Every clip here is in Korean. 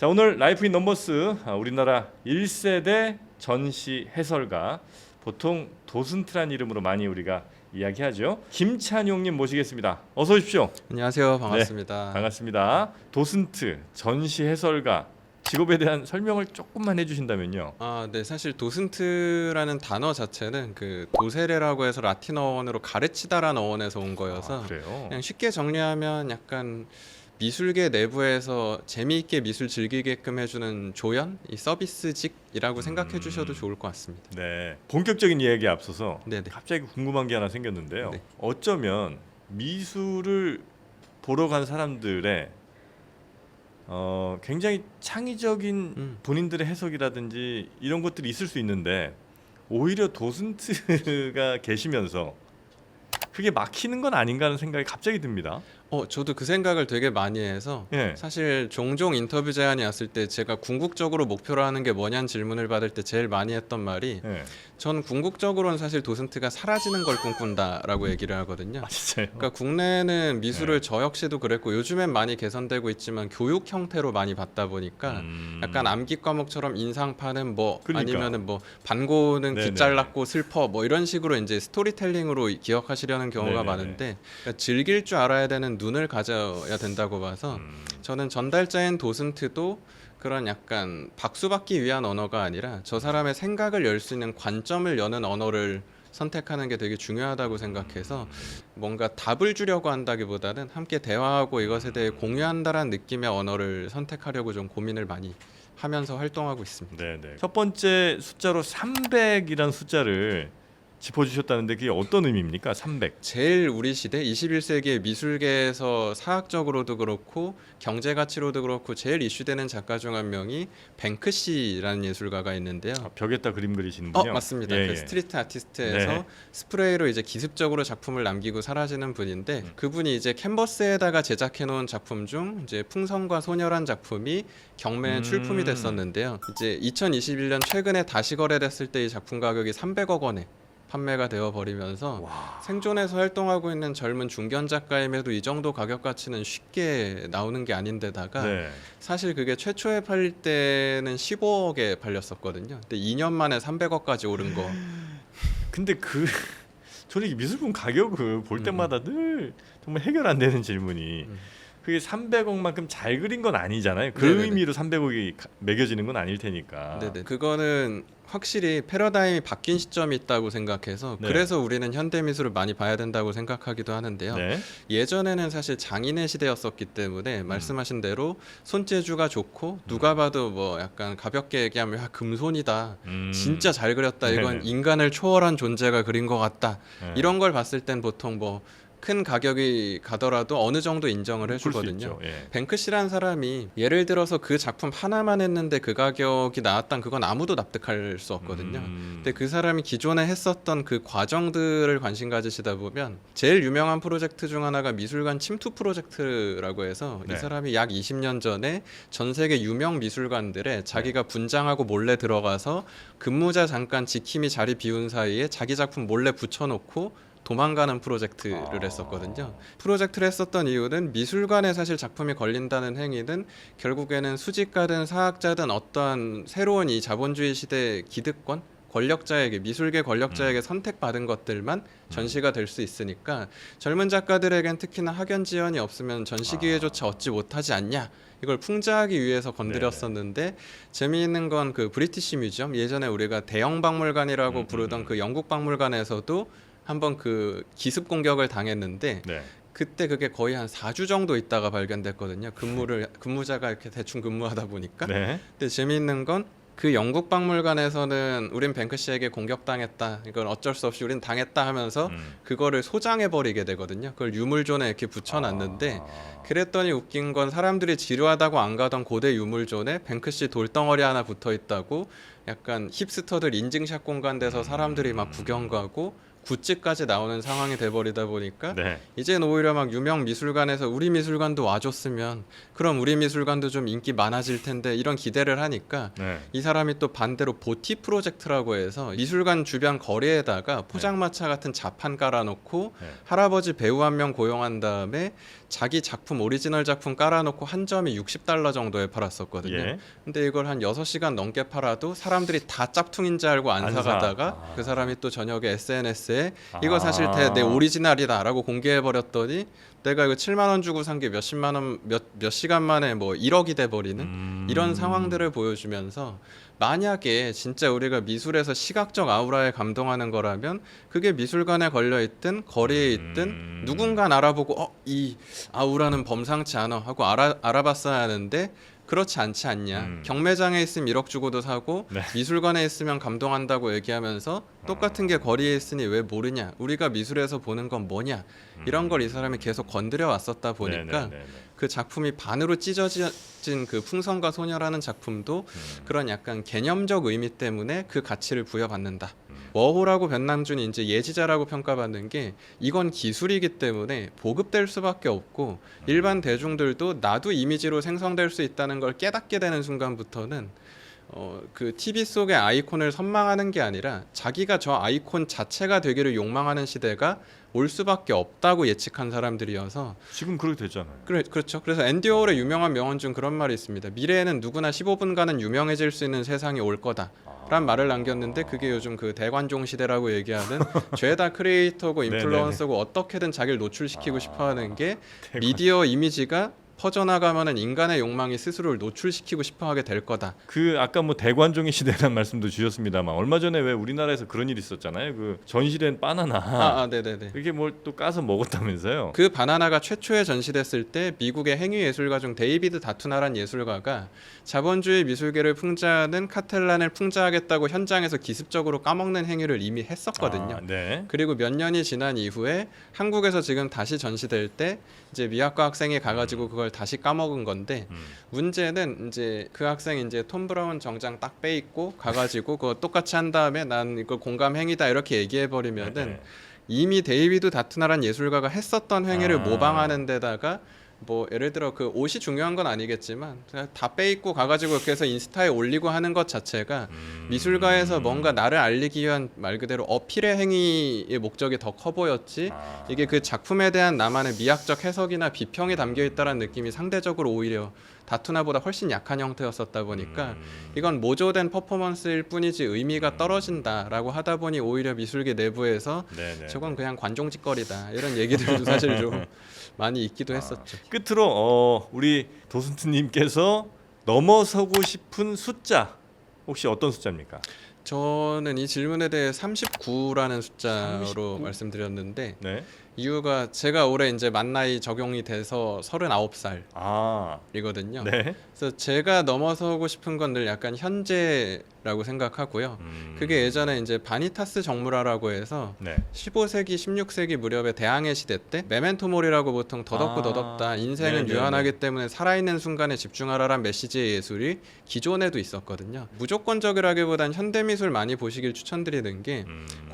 자, 오늘 라이프 인 넘버스 우리나라 1세대 전시 해설가, 보통 도슨트란 이름으로 많이 우리가 이야기하죠. 김찬용님 모시겠습니다. 어서 오십시오. 안녕하세요. 반갑습니다. 네, 반갑습니다. 도슨트 전시 해설가 직업에 대한 설명을 조금만 해주신다면요. 네, 사실 도슨트라는 단어 자체는 그 도세레라고 해서 라틴어원으로 가르치다라는 어원에서 온 거여서 그래요? 그냥 쉽게 정리하면 약간 미술계 내부에서 재미있게 미술 즐기게끔 해주는 조연, 이 서비스직이라고 생각해 주셔도 좋을 것 같습니다. 네, 본격적인 이야기에 앞서서 네네. 갑자기 궁금한 게 하나 생겼는데요. 네. 어쩌면 미술을 보러 간 사람들의 굉장히 창의적인 본인들의 해석이라든지 이런 것들이 있을 수 있는데, 오히려 도슨트가 계시면서 그게 막히는 건 아닌가 하는 생각이 갑자기 듭니다. 저도 그 생각을 되게 많이 해서 예. 사실 종종 인터뷰 제안이 왔을 때 제가 궁극적으로 목표로 하는 게 뭐냐는 질문을 받을 때 제일 많이 했던 말이 예. 전 궁극적으로는 사실 도슨트가 사라지는 걸 꿈꾼다라고 얘기를 하거든요. 진짜요? 그러니까 국내는 미술을 네. 저 역시도 그랬고 요즘엔 많이 개선되고 있지만 교육 형태로 많이 받다 보니까 약간 암기 과목처럼 인상파는 뭐 그러니까. 아니면은 뭐 반고는 네네. 귀 잘랐고 슬퍼 뭐 이런 식으로 이제 스토리텔링으로 기억하시려는 경우가 네네네. 많은데, 그러니까 즐길 줄 알아야 되는 눈을 가져야 된다고 봐서 저는 전달자인 도슨트도 그런 약간 박수받기 위한 언어가 아니라 저 사람의 생각을 열 수 있는 관점을 여는 언어를 선택하는 게 되게 중요하다고 생각해서 뭔가 답을 주려고 한다기보다는 함께 대화하고 이것에 대해 공유한다라는 느낌의 언어를 선택하려고 좀 고민을 많이 하면서 활동하고 있습니다. 네네. 첫 번째 숫자로 300이라는 숫자를 짚어주셨다는데 그게 어떤 의미입니까? 300. 제일 우리 시대 21세기의 미술계에서 사학적으로도 그렇고 경제 가치로도 그렇고 제일 이슈되는 작가 중 한 명이 뱅크시라는 예술가가 있는데요. 벽에다 그림 그리시는 분이요? 맞습니다. 예, 그 예. 스트리트 아티스트에서 네. 스프레이로 이제 기습적으로 작품을 남기고 사라지는 분인데, 그분이 이제 캔버스에다가 제작해 놓은 작품 중 이제 풍선과 소녀란 작품이 경매 출품이 됐었는데요. 이제 2021년 최근에 다시 거래됐을 때 이 작품 가격이 300억 원에 판매가 되어 버리면서 와. 생존해서 활동하고 있는 젊은 중견 작가임에도 이 정도 가격 가치는 쉽게 나오는 게 아닌데다가 네. 사실 그게 최초에 팔릴 때는 15억에 팔렸었거든요. 근데 2년 만에 300억까지 오른 거. 근데 저는 이 미술품 가격을 볼 때마다 늘 정말 해결 안 되는 질문이, 그게 300억만큼 잘 그린 건 아니잖아요. 그 네네네. 의미로 300억이 매겨지는 건 아닐 테니까. 네네. 그거는 확실히 패러다임이 바뀐 시점이 있다고 생각해서 네. 그래서 우리는 현대 미술을 많이 봐야 된다고 생각하기도 하는데요. 네. 예전에는 사실 장인의 시대였었기 때문에 말씀하신 대로 손재주가 좋고 누가 봐도 뭐 약간 가볍게 얘기하면 야, 금손이다. 진짜 잘 그렸다. 이건 네네. 인간을 초월한 존재가 그린 것 같다. 네. 이런 걸 봤을 땐 보통 뭐 큰 가격이 가더라도 어느 정도 인정을 그럴 수 해주거든요. 있죠. 예. 뱅크시라는 사람이 예를 들어서 그 작품 하나만 했는데 그 가격이 나왔단 그건 아무도 납득할 수 없거든요. 근데 그 사람이 기존에 했었던 그 과정들을 관심 가지시다 보면 제일 유명한 프로젝트 중 하나가 미술관 침투 프로젝트라고 해서 네. 이 사람이 약 20년 전에 전 세계 유명 미술관들에 자기가 분장하고 몰래 들어가서 근무자 잠깐 지킴이 자리 비운 사이에 자기 작품 몰래 붙여놓고 도망가는 프로젝트를 했었거든요. 프로젝트를 했었던 이유는 미술관에 사실 작품이 걸린다는 행위는 결국에는 수집가든 사학자든 어떠한 새로운 이 자본주의 시대의 기득권, 권력자에게, 미술계 권력자에게 선택받은 것들만 전시가 될 수 있으니까 젊은 작가들에겐 특히나 학연 지연이 없으면 전시 기회조차 얻지 못하지 않냐, 이걸 풍자하기 위해서 건드렸었는데 재미있는 건 그 브리티시 뮤지엄, 예전에 우리가 대형 박물관이라고 부르던 그 영국 박물관에서도 한번 그 기습 공격을 당했는데 네. 그때 그게 거의 한 4주 정도 있다가 발견됐거든요. 근무자가 이렇게 대충 근무하다 보니까. 네. 근데 재미있는 건 그 영국 박물관에서는 우린 뱅크시에게 공격당했다, 이건 어쩔 수 없이 우린 당했다 하면서 그거를 소장해 버리게 되거든요. 그걸 유물존에 이렇게 붙여놨는데 그랬더니 웃긴 건 사람들이 지루하다고 안 가던 고대 유물존에 뱅크시 돌덩어리 하나 붙어 있다고 약간 힙스터들 인증샷 공간 돼서 사람들이 막 구경 가고 굿즈까지 나오는 상황이 돼버리다 보니까 네. 이제는 오히려 막 유명 미술관에서 우리 미술관도 와줬으면 그럼 우리 미술관도 좀 인기 많아질 텐데 이런 기대를 하니까 네. 이 사람이 또 반대로 보티 프로젝트라고 해서 미술관 주변 거리에다가 포장마차 같은 자판 깔아놓고 네. 할아버지 배우 한 명 고용한 다음에 자기 작품 오리지널 작품 깔아놓고 한 점이 $60 정도에 팔았었거든요. 예. 근데 이걸 한 6시간 넘게 팔아도 사람들이 다 짝퉁인지 알고 안 안 사. 사가다가 그 사람이 또 저녁에 SNS에 이거 사실 아. 내 오리지널이다라고 공개해버렸더니 내가 이거 7만 원 주고 산 게 몇십만 원 몇 시간 만에 뭐 1억이 돼버리는 이런 상황들을 보여주면서 만약에 진짜 우리가 미술에서 시각적 아우라에 감동하는 거라면 그게 미술관에 걸려있든 거리에 있든 누군가 알아보고 이 아우라는 범상치 않아 하고 알아봤어야 하는데 그렇지 않지 않냐. 경매장에 있으면 1억 주고도 사고 네. 미술관에 있으면 감동한다고 얘기하면서 똑같은 게 거리에 있으니 왜 모르냐. 우리가 미술에서 보는 건 뭐냐. 이런 걸 이 사람이 계속 건드려 왔었다 보니까 네네네네. 그 작품이 반으로 찢어진 그 풍선과 소녀라는 작품도 그런 약간 개념적 의미 때문에 그 가치를 부여받는다. 워홀하고 변남준이 이제 예지자라고 평가받는 게 이건 기술이기 때문에 보급될 수밖에 없고 일반 대중들도 나도 이미지로 생성될 수 있다는 걸 깨닫게 되는 순간부터는 그 TV 속의 아이콘을 선망하는 게 아니라 자기가 저 아이콘 자체가 되기를 욕망하는 시대가 올 수밖에 없다고 예측한 사람들이어서 지금 그렇게 됐잖아요. 그렇죠. 그래서 앤디 워홀의 유명한 명언 중 그런 말이 있습니다. 미래에는 누구나 15분간은 유명해질 수 있는 세상이 올 거다. 란 말을 남겼는데 그게 요즘 그 대관종 시대라고 얘기하는 죄다 크리에이터고 인플루언서고 어떻게든 자기를 노출시키고 싶어하는 게 미디어 이미지가 퍼져나가면은 인간의 욕망이 스스로를 노출시키고 싶어하게 될 거다. 그 아까 뭐 대관종의 시대라는 말씀도 주셨습니다만 얼마 전에 왜 우리나라에서 그런 일이 있었잖아요. 그 전시된 바나나 네네네. 이렇게 뭘 또 까서 먹었다면서요? 그 바나나가 최초에 전시됐을 때 미국의 행위 예술가 중 데이비드 다투나란 예술가가 자본주의 미술계를 풍자하는 카텔란을 풍자하겠다고 현장에서 기습적으로 까먹는 행위를 이미 했었거든요. 네. 그리고 몇 년이 지난 이후에 한국에서 지금 다시 전시될 때 이제 미학과 학생이 가가지고 그걸 다시 까먹은 건데 문제는 이제 그 학생이 이제 톰 브라운 정장 딱 빼입고 가가지고 그거 똑같이 한 다음에 난 이거 공감 행위다 이렇게 얘기해 버리면은 이미 데이비드 다투나란 예술가가 했었던 행위를 모방하는 데다가 뭐 예를 들어 그 옷이 중요한 건 아니겠지만 그냥 다 빼입고 가가지고 이렇게 해서 인스타에 올리고 하는 것 자체가 미술가에서 뭔가 나를 알리기 위한 말 그대로 어필의 행위의 목적이 더 커 보였지 이게 그 작품에 대한 나만의 미학적 해석이나 비평이 담겨 있다는 느낌이 상대적으로 오히려 다투나보다 훨씬 약한 형태였었다 보니까 이건 모조된 퍼포먼스일 뿐이지 의미가 떨어진다라고 하다 보니 오히려 미술계 내부에서 저건 그냥 관종짓거리다 이런 얘기들도 사실 좀 많이 있기도 했었죠. 끝으로 우리 도슨트님께서 넘어서고 싶은 숫자 혹시 어떤 숫자입니까? 저는 이 질문에 대해 39라는 숫자로 39? 말씀드렸는데 네. 이유가 제가 올해 이제 만 나이 적용이 돼서 39살이거든요. 네. 그래서 제가 넘어서고 싶은 건 늘 약간 현재라고 생각하고요. 그게 예전에 이제 바니타스 정물화라고 해서 15세기, 16세기 무렵의 대항해 시대 때 메멘토 모리라고 보통 더덥고 더덥다. 인생은 유한하기 때문에 살아있는 순간에 집중하라란 메시지의 예술이 기존에도 있었거든요. 무조건적이라기보단 현대미술 많이 보시길 추천드리는 게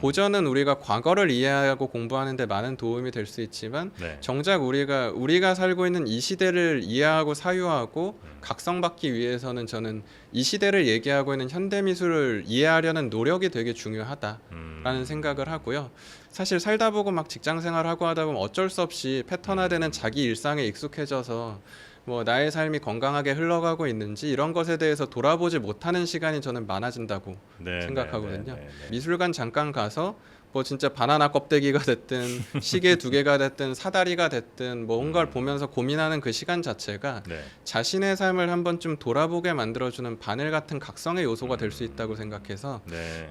고전은 우리가 과거를 이해하고 공부하는 데 많은 도움이 될 수 있지만 정작 우리가 살고 있는 이 시대를 이해하고 사유하고 각성받기 위해서는 저는 이 시대를 얘기하고 있는 현대미술을 이해하려는 노력이 되게 중요하다라는 생각을 하고요. 사실 살다 보고 막 직장생활하고 하다 보면 어쩔 수 없이 패턴화되는 자기 일상에 익숙해져서 뭐 나의 삶이 건강하게 흘러가고 있는지 이런 것에 대해서 돌아보지 못하는 시간이 저는 많아진다고 생각하거든요. 미술관 잠깐 가서 뭐 진짜 바나나 껍데기가 됐든 시계 2개가 됐든 사다리가 됐든 뭔가를 보면서 고민하는 그 시간 자체가 자신의 삶을 한 번쯤 돌아보게 만들어주는 바늘 같은 각성의 요소가 될 수 있다고 생각해서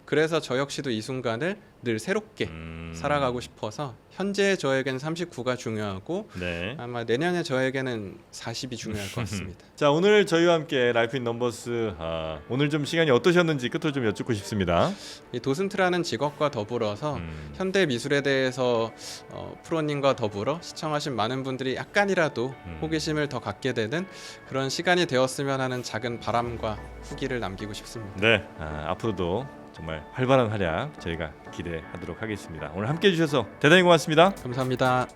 그래서 저 역시도 이 순간을 늘 새롭게 살아가고 싶어서 현재의 저에겐 39가 중요하고 아마 내년에 저에게는 40이 중요할 것 같습니다. 자, 오늘 저희와 함께 라이프 인 넘버스 오늘 좀 시간이 어떠셨는지 끝으로 좀 여쭙고 싶습니다. 이 도슨트라는 직업과 더불어서 현대 미술에 대해서 프로님과 더불어 시청하신 많은 분들이 약간이라도 호기심을 더 갖게 되는 그런 시간이 되었으면 하는 작은 바람과 후기를 남기고 싶습니다. 앞으로도 정말 활발한 활약 저희가 기대하도록 하겠습니다. 오늘 함께해 주셔서 대단히 고맙습니다. 감사합니다.